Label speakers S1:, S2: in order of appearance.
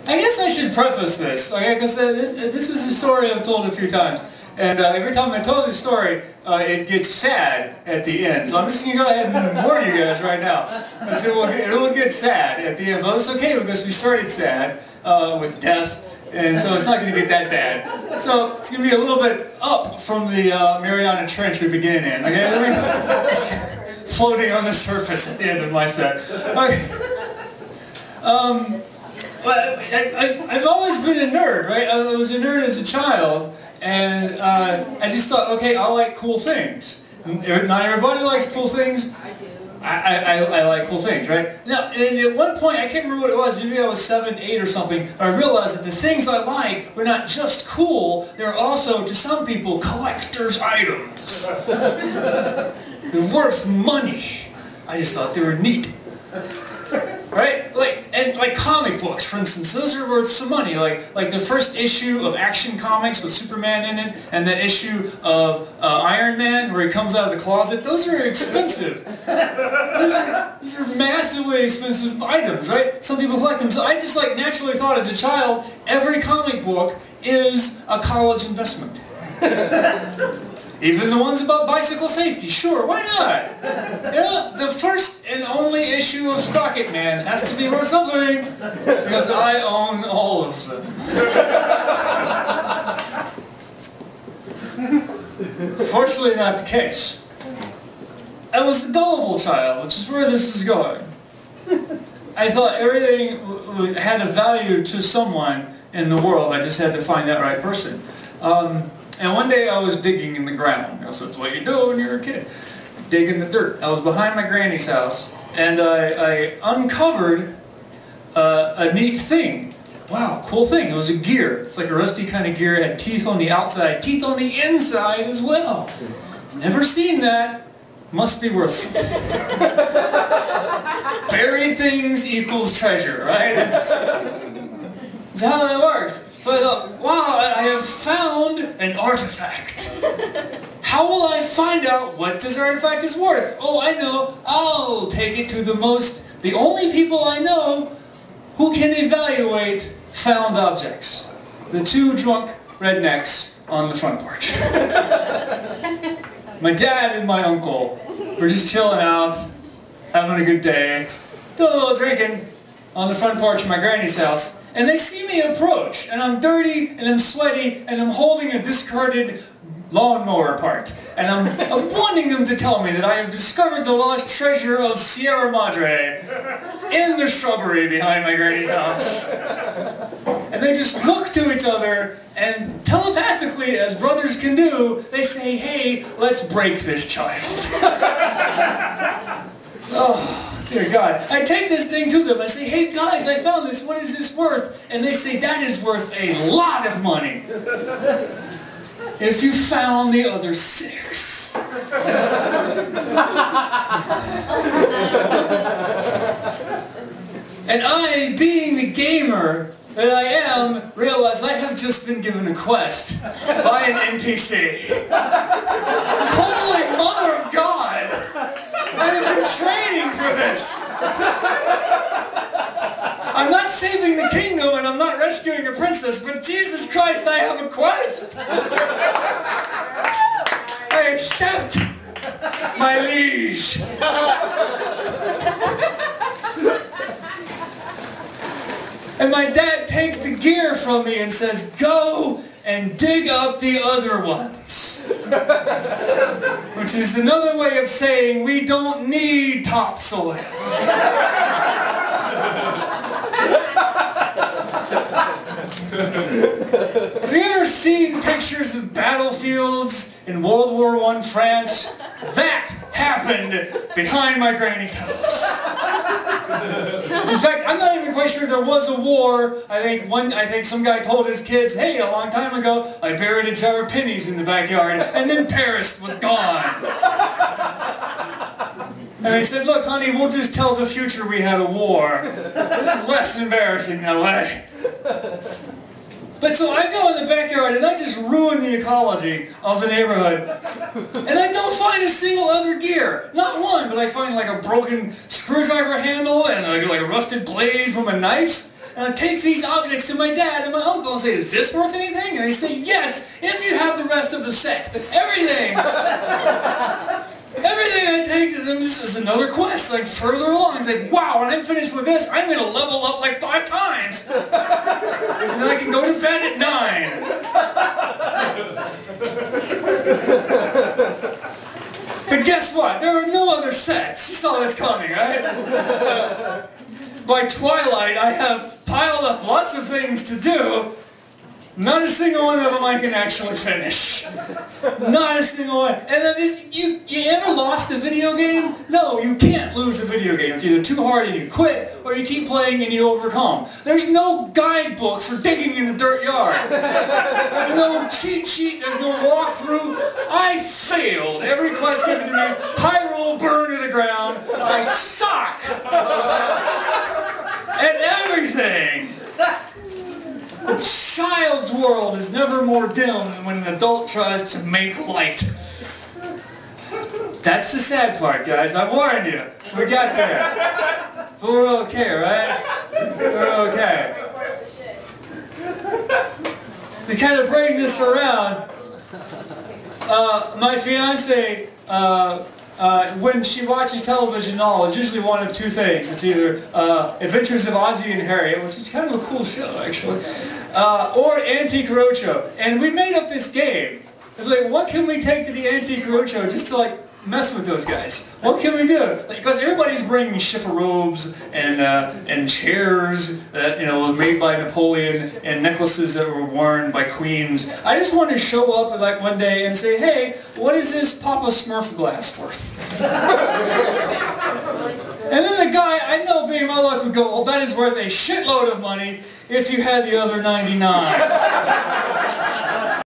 S1: I guess I should preface this, okay, because this is a story I've told a few times. And every time I tell this story, it gets sad at the end. So I'm just going to go ahead and warn you guys right now. It will get sad at the end. But it's okay because we started sad with death. And so it's not going to get that bad. So it's going to be a little bit up from the Mariana Trench we began in. Okay, floating on the surface at the end of my set. Okay. I've always been a nerd, right? I was a nerd as a child, and I just thought, okay, I like cool things. Not everybody likes cool things.
S2: I do.
S1: I like cool things, right? Now, and at one point, I can't remember what it was, maybe I was 7, 8 or something, I realized that the things I like were not just cool, they're also, to some people, collector's items. They're worth money. I just thought they were neat. Right? Like comic books, for instance, those are worth some money. Like the first issue of Action Comics with Superman in it, and that issue of Iron Man where he comes out of the closet, those are expensive. These are massively expensive items, right? Some people collect them. So I just naturally thought as a child, every comic book is a college investment. Even the ones about bicycle safety, sure, why not? Yeah, the first and only issue of Sprocket Man has to be worth something, because I own all of them. Fortunately not the case. I was a gullible child, which is where this is going. I thought everything had a value to someone in the world, I just had to find that right person. And one day I was digging in the ground. So that's what you do when you're a kid. Dig in the dirt. I was behind my granny's house, and I uncovered a neat thing. Wow, cool thing. It was a gear. It's like a rusty kind of gear. It had teeth on the outside, teeth on the inside as well. Never seen that. Must be worth something. Buried things equals treasure, right? That's how that works. So I thought, wow, I have found an artifact. How will I find out what this artifact is worth? Oh, I know. I'll take it to the only people I know who can evaluate found objects. The 2 drunk rednecks on the front porch. My dad and my uncle were just chilling out, having a good day, doing a little drinking on the front porch of my granny's house. And they see me approach, and I'm dirty, and I'm sweaty, and I'm holding a discarded lawnmower part. And I'm wanting them to tell me that I have discovered the lost treasure of Sierra Madre in the shrubbery behind my granny's house. And they just look to each other, and telepathically, as brothers can do, they say, hey, let's break this child. Oh. Dear God. I take this thing to them. I say, hey guys, I found this. What is this worth? And they say, that is worth a lot of money. If you found the other 6. And I, being the gamer that I am, realize I have just been given a quest by an NPC. Holy Mother of God! I have been training for this! I'm not saving the kingdom and I'm not rescuing a princess, but Jesus Christ, I have a quest! I accept my liege! And my dad takes the gear from me and says, go and dig up the other ones. Which is another way of saying we don't need topsoil. Have you ever seen pictures of battlefields in World War I France? That happened behind my granny's house. In fact, I'm not even quite sure there was a war. I think some guy told his kids, hey, a long time ago, I buried a jar of pennies in the backyard, and then Paris was gone. And they said, look, honey, we'll just tell the future we had a war. This is less embarrassing that way. But so I go in the backyard and I just ruin the ecology of the neighborhood. And I don't find a single other gear. Not one, but I find like a broken screwdriver handle and like a rusted blade from a knife. and I'd take these objects to my dad and my uncle and say, is this worth anything? And they say, yes, if you have the rest of the set. Everything! Everything I take to them, this is another quest, like further along. It's like, wow, when I'm finished with this, I'm going to level up like 5 times. And then I can go to bed at 9. But guess what? There are no other sets. You saw this coming, right? By twilight, I have piled up lots of things to do. Not a single one of them I can actually finish. Not a single one. And then you ever lost a video game? No, you can't lose a video game. It's either too hard and you quit, or you keep playing and you overcome. There's no guidebook for digging in a dirt yard. There's no cheat sheet, there's no walkthrough. I failed every quest given to me. High roll, burn to the ground. I suck at everything. A child's world is never more dim than when an adult tries to make light. That's the sad part, guys. I warned you. We got there. But we're okay, right? We're okay. To kind of bring this around, my fiance, when she watches television at all, it's usually one of 2 things. It's either Adventures of Ozzie and Harriet, which is kind of a cool show, actually, or Antique Roadshow. And we made up this game. It's like, what can we take to the Antique Roadshow just to, like, mess with those guys? What can we do? Because everybody's bringing chiffon-robes and chairs that, you know, were made by Napoleon and necklaces that were worn by queens. I just want to show up like one day and say, hey, what is this Papa Smurf glass worth? And then the guy, I know being my luck, would go, well, that is worth a shitload of money if you had the other 99.